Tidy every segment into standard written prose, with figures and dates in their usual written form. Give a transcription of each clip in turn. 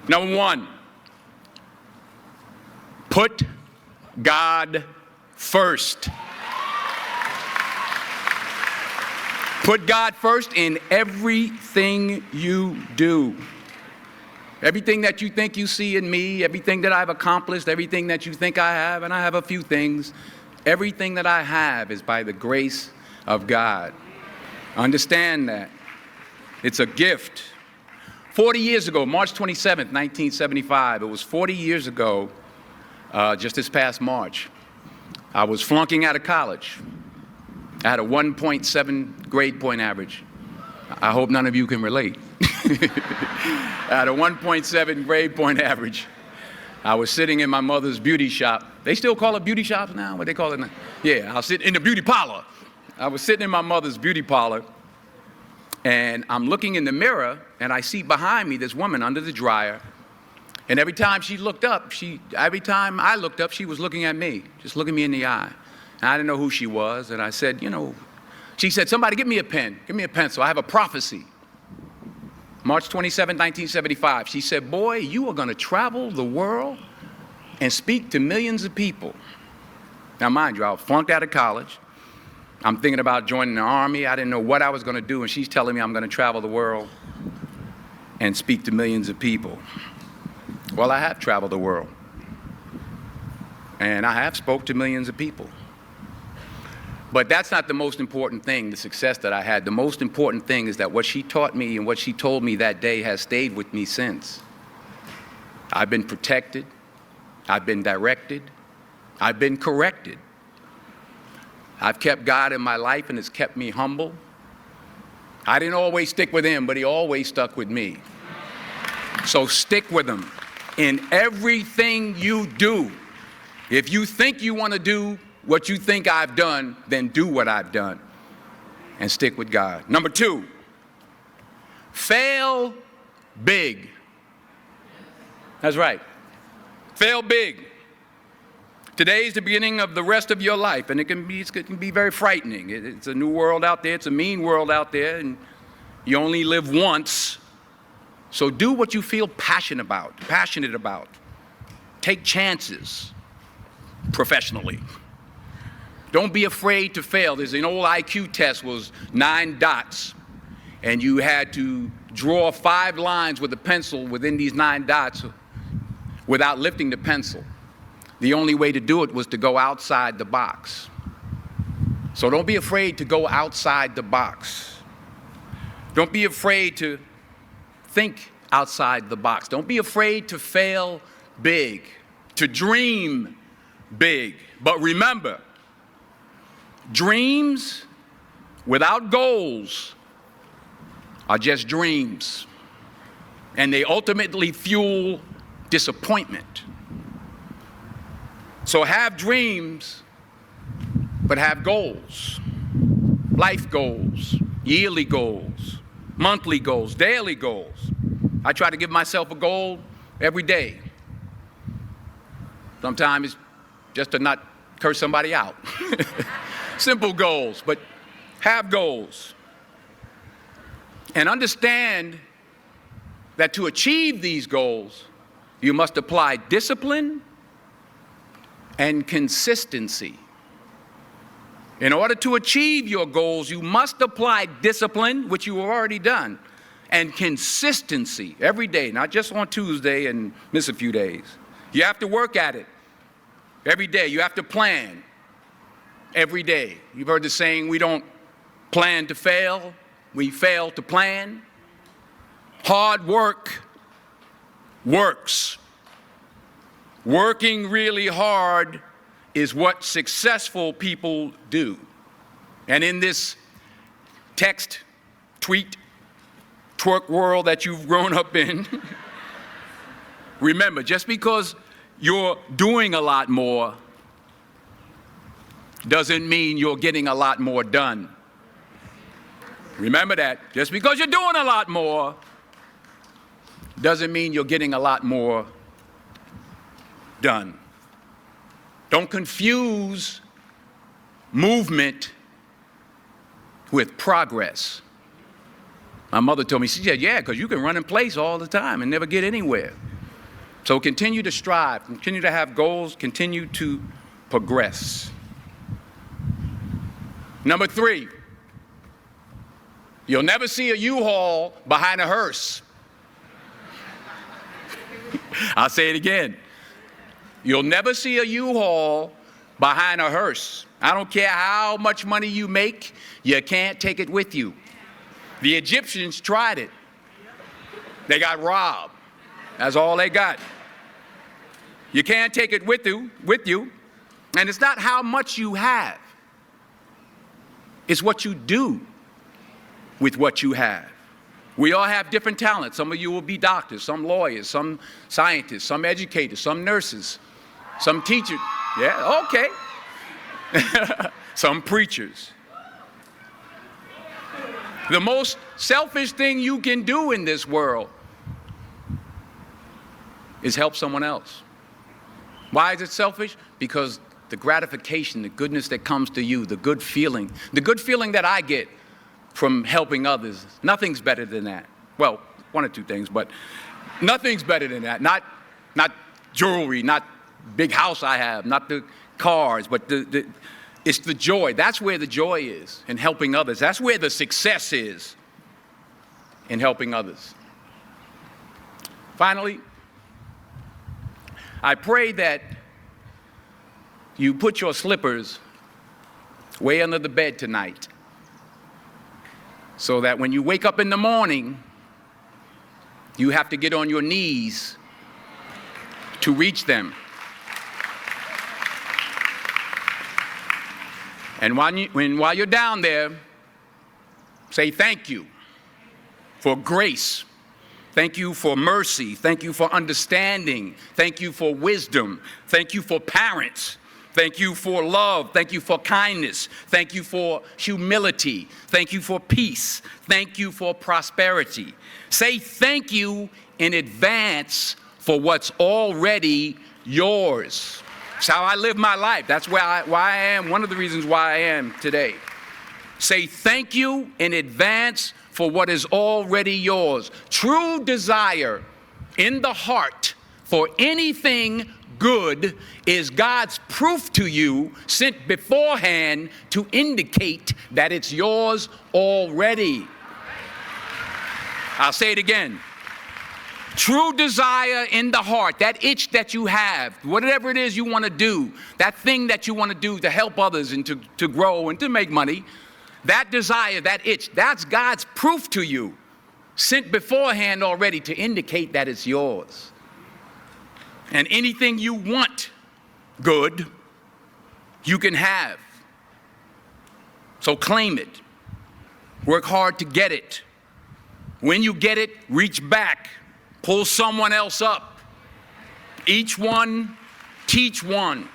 Number one, put God first. Put God first in everything you do. Everything that you think you see in me, everything that I've accomplished, everything that you think I have, and I have a few things, everything that I have is by the grace of God. Understand that. It's a gift. 40 years ago, March 27th, 1975, it was 40 years ago, just this past March, I was flunking out of college. I had a 1.7 grade point average. I hope none of you can relate. I had a 1.7 grade point average. I was sitting in my mother's beauty shop. They still call it beauty shops now? What they call it now? Yeah, I was sitting in the beauty parlor. I was sitting in my mother's beauty parlor, and I'm looking in the mirror, and I see behind me this woman under the dryer. And every time she looked up, every time I looked up, she was looking at me, just looking me in the eye. And I didn't know who she was, and I said, she said, somebody give me a pen, give me a pencil, I have a prophecy. March 27, 1975, she said, boy, you are gonna travel the world and speak to millions of people. Now mind you, I was flunked out of college. I'm thinking about joining the army. I didn't know what I was gonna do, and she's telling me I'm gonna travel the world and speak to millions of people. Well, I have traveled the world, and I have spoke to millions of people. But that's not the most important thing, the success that I had. The most important thing is that what she taught me and what she told me that day has stayed with me since. I've been protected, I've been directed, I've been corrected. I've kept God in my life, and it's kept me humble. I didn't always stick with him, but he always stuck with me. So stick with him in everything you do. If you think you want to do what you think I've done, then do what I've done and stick with God. Number two, fail big. That's right. Fail big. Today is the beginning of the rest of your life, and it can be very frightening. It's a new world out there. It's a mean world out there, and you only live once. So do what you feel passionate about. Take chances professionally. Don't be afraid to fail. There's an old IQ test, was 9 dots, and you had to draw 5 lines with a pencil within these 9 dots without lifting the pencil. The only way to do it was to go outside the box. So don't be afraid to go outside the box. Don't be afraid to think outside the box. Don't be afraid to fail big, to dream big. But remember, dreams without goals are just dreams, and they ultimately fuel disappointment. So have dreams, but have goals. Life goals, yearly goals, monthly goals, daily goals. I try to give myself a goal every day. Sometimes it's just to not curse somebody out. Simple goals, but have goals. And understand that to achieve these goals, you must apply discipline and consistency. In order to achieve your goals, you must apply discipline, which you have already done, and consistency every day, not just on Tuesday and miss a few days. You have to work at it every day. You have to plan every day. You've heard the saying, we don't plan to fail, we fail to plan. Hard work works. Working really hard is what successful people do. And in this text, tweet, twerk world that you've grown up in, remember, just because you're doing a lot more doesn't mean you're getting a lot more done. Remember that. Just because you're doing a lot more doesn't mean you're getting a lot more done. Don't confuse movement with progress. My mother told me, she said, yeah, because you can run in place all the time and never get anywhere. So continue to strive, continue to have goals, continue to progress. Number 3, you'll never see a U-Haul behind a hearse. I'll say it again. You'll never see a U-Haul behind a hearse. I don't care how much money you make, you can't take it with you. The Egyptians tried it. They got robbed. That's all they got. You can't take it with you. And it's not how much you have. It's what you do with what you have. We all have different talents. Some of you will be doctors, some lawyers, some scientists, some educators, some nurses, some teachers. Yeah, okay. Some preachers. The most selfish thing you can do in this world is help someone else. Why is it selfish? Because the gratification, the goodness that comes to you, the good feeling that I get from helping others, nothing's better than that. Well, one or two things, but nothing's better than that. Not jewelry, not big house I have, not the cars, but it's the joy. That's where the joy is, in helping others. That's where the success is, in helping others. Finally, I pray that you put your slippers way under the bed tonight, so that when you wake up in the morning, you have to get on your knees to reach them. And while you're down there, say thank you for grace. Thank you for mercy. Thank you for understanding. Thank you for wisdom. Thank you for parents. Thank you for love. Thank you for kindness. Thank you for humility. Thank you for peace. Thank you for prosperity. Say thank you in advance for what's already yours. It's how I live my life. That's why I am, one of the reasons why I am today. Say thank you in advance for what is already yours. True desire in the heart for anything good is God's proof to you, sent beforehand to indicate that it's yours already. I'll say it again. True desire in the heart, that itch that you have, whatever it is you want to do, that thing that you want to do to help others and to grow and to make money, that desire, that itch, that's God's proof to you, sent beforehand already to indicate that it's yours. And anything you want good, you can have. So claim it. Work hard to get it. When you get it, reach back. Pull someone else up. Each one, teach one.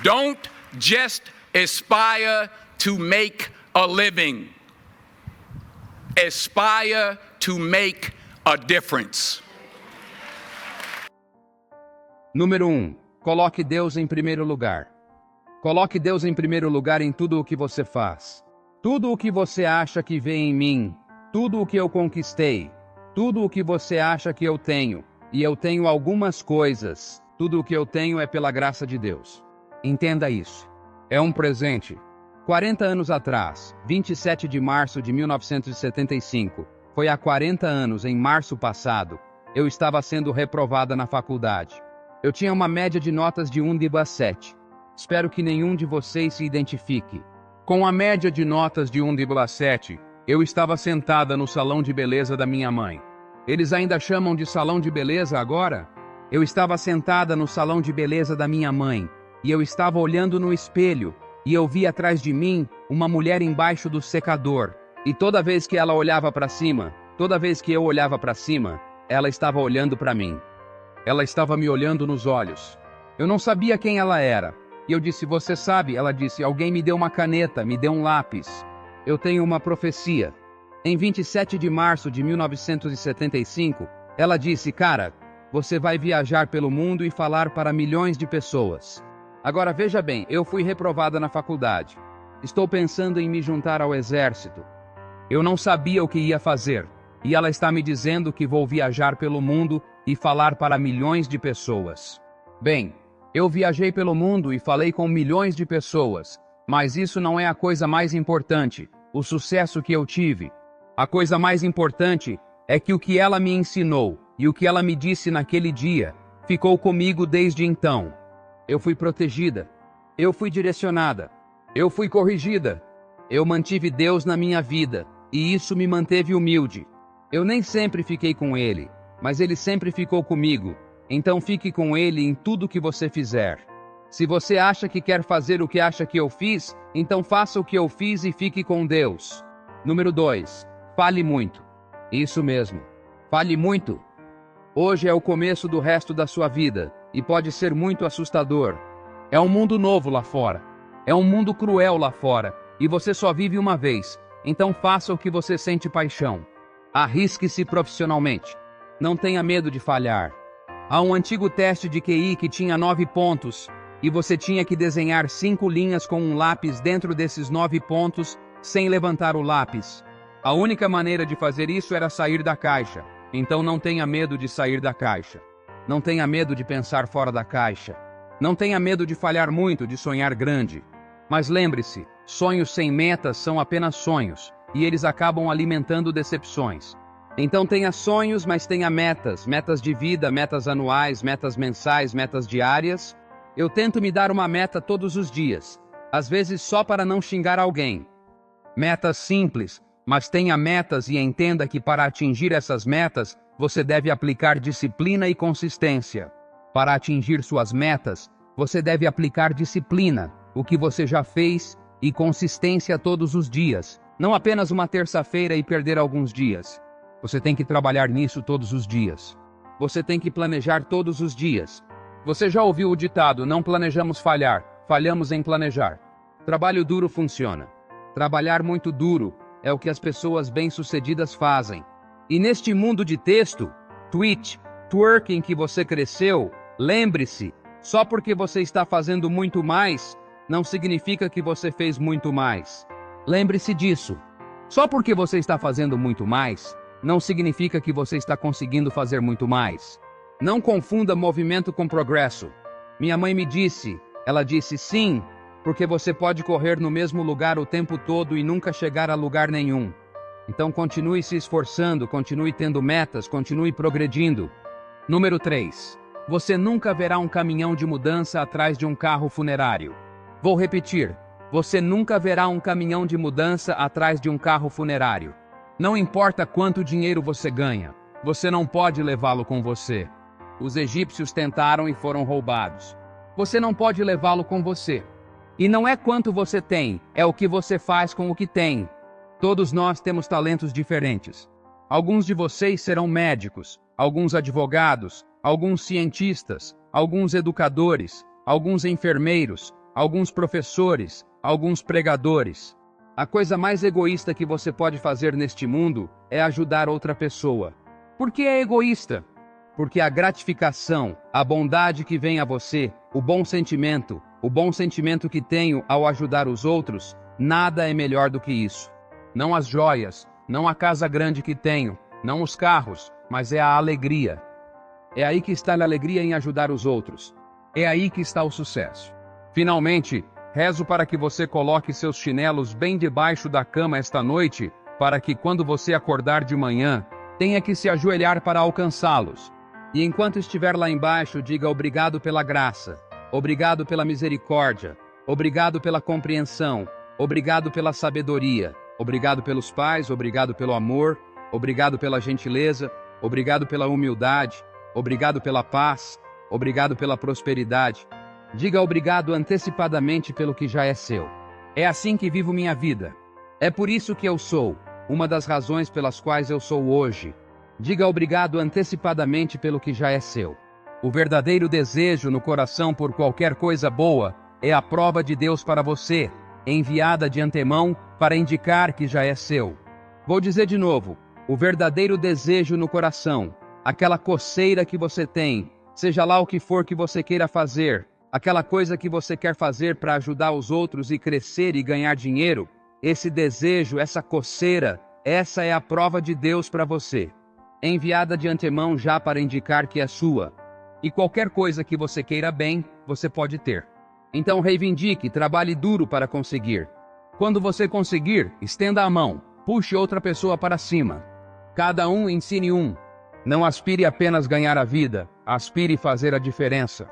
Don't just aspire to make a living. Aspire to make a difference. Número 1. Coloque Deus em primeiro lugar. Coloque Deus em primeiro lugar em tudo o que você faz. Tudo o que você acha que vê em mim. Tudo o que eu conquistei. Tudo o que você acha que eu tenho. E eu tenho algumas coisas. Tudo o que eu tenho é pela graça de Deus. Entenda isso. É um presente. 40 anos atrás, 27 de março de 1975, foi há 40 anos, em março passado, eu estava sendo reprovada na faculdade. Eu tinha uma média de notas de 1,7. Espero que nenhum de vocês se identifique. Com a média de notas de 1,7, eu estava sentada no salão de beleza da minha mãe. Eles ainda chamam de salão de beleza agora? Eu estava sentada no salão de beleza da minha mãe, e eu estava olhando no espelho, e eu vi atrás de mim uma mulher embaixo do secador. E toda vez que ela olhava para cima, toda vez que eu olhava para cima, ela estava olhando para mim. Ela estava me olhando nos olhos. Eu não sabia quem ela era. E eu disse, você sabe? Ela disse, alguém me deu uma caneta, me deu um lápis. Eu tenho uma profecia. Em 27 de março de 1975, ela disse, cara, você vai viajar pelo mundo e falar para milhões de pessoas. Agora veja bem, eu fui reprovada na faculdade. Estou pensando em me juntar ao exército. Eu não sabia o que ia fazer. E ela está me dizendo que vou viajar pelo mundo e falar para milhões de pessoas. Bem, eu viajei pelo mundo e falei com milhões de pessoas, mas isso não é a coisa mais importante, o sucesso que eu tive. A coisa mais importante é que o que ela me ensinou e o que ela me disse naquele dia ficou comigo desde então. Eu fui protegida, eu fui direcionada, eu fui corrigida, eu mantive Deus na minha vida e isso me manteve humilde. Eu nem sempre fiquei com Ele, mas Ele sempre ficou comigo. Então fique com Ele em tudo que você fizer. Se você acha que quer fazer o que acha que eu fiz, então faça o que eu fiz e fique com Deus. Número 2. Fale muito. Isso mesmo. Fale muito. Hoje é o começo do resto da sua vida, e pode ser muito assustador. É um mundo novo lá fora. É um mundo cruel lá fora, e você só vive uma vez. Então faça o que você sente paixão. Arrisque-se profissionalmente. Não tenha medo de falhar. Há um antigo teste de QI que tinha 9 pontos, e você tinha que desenhar 5 linhas com um lápis dentro desses 9 pontos, sem levantar o lápis. A única maneira de fazer isso era sair da caixa. Então não tenha medo de sair da caixa. Não tenha medo de pensar fora da caixa. Não tenha medo de falhar muito, de sonhar grande. Mas lembre-se, sonhos sem metas são apenas sonhos, e eles acabam alimentando decepções. Então tenha sonhos, mas tenha metas, metas de vida, metas anuais, metas mensais, metas diárias. Eu tento me dar uma meta todos os dias, às vezes só para não xingar alguém. Metas simples, mas tenha metas e entenda que para atingir essas metas, você deve aplicar disciplina e consistência. Para atingir suas metas, você deve aplicar disciplina, o que você já fez, e consistência todos os dias. Não apenas uma terça-feira e perder alguns dias. Você tem que trabalhar nisso todos os dias. Você tem que planejar todos os dias. Você já ouviu o ditado, não planejamos falhar, falhamos em planejar. Trabalho duro funciona. Trabalhar muito duro é o que as pessoas bem-sucedidas fazem. E neste mundo de texto, tweet, twerk em que você cresceu, lembre-se, só porque você está fazendo muito mais, não significa que você fez muito mais. Lembre-se disso. Só porque você está fazendo muito mais, não significa que você está conseguindo fazer muito mais. Não confunda movimento com progresso. Minha mãe me disse, ela disse sim, porque você pode correr no mesmo lugar o tempo todo e nunca chegar a lugar nenhum. Então continue se esforçando, continue tendo metas, continue progredindo. Número 3. Você nunca verá um caminhão de mudança atrás de um carro funerário. Vou repetir. Você nunca verá um caminhão de mudança atrás de um carro funerário. Não importa quanto dinheiro você ganha, você não pode levá-lo com você. Os egípcios tentaram e foram roubados. Você não pode levá-lo com você. E não é quanto você tem, é o que você faz com o que tem. Todos nós temos talentos diferentes. Alguns de vocês serão médicos, alguns advogados, alguns cientistas, alguns educadores, alguns enfermeiros, alguns professores, alguns pregadores. A coisa mais egoísta que você pode fazer neste mundo é ajudar outra pessoa. Por que é egoísta? Porque a gratificação, a bondade que vem a você, o bom sentimento que tenho ao ajudar os outros, nada é melhor do que isso. Não as joias, não a casa grande que tenho, não os carros, mas é a alegria. É aí que está a alegria em ajudar os outros. É aí que está o sucesso. Finalmente, rezo para que você coloque seus chinelos bem debaixo da cama esta noite, para que quando você acordar de manhã, tenha que se ajoelhar para alcançá-los. E enquanto estiver lá embaixo, diga obrigado pela graça, obrigado pela misericórdia, obrigado pela compreensão, obrigado pela sabedoria, obrigado pelos pais, obrigado pelo amor, obrigado pela gentileza, obrigado pela humildade, obrigado pela paz, obrigado pela prosperidade. Diga obrigado antecipadamente pelo que já é seu. É assim que vivo minha vida. É por isso que eu sou, uma das razões pelas quais eu sou hoje. Diga obrigado antecipadamente pelo que já é seu. O verdadeiro desejo no coração por qualquer coisa boa é a prova de Deus para você, enviada de antemão para indicar que já é seu. Vou dizer de novo, o verdadeiro desejo no coração, aquela coceira que você tem, seja lá o que for que você queira fazer, aquela coisa que você quer fazer para ajudar os outros e crescer e ganhar dinheiro, esse desejo, essa coceira, Essa é a prova de Deus para você, enviada de antemão já para indicar que é sua. E qualquer coisa que você queira bem, você pode ter. Então reivindique, trabalhe duro para conseguir. Quando você conseguir, estenda a mão, puxe outra pessoa para cima. Cada um ensine um. Não aspire apenas ganhar a vida, aspire fazer a diferença.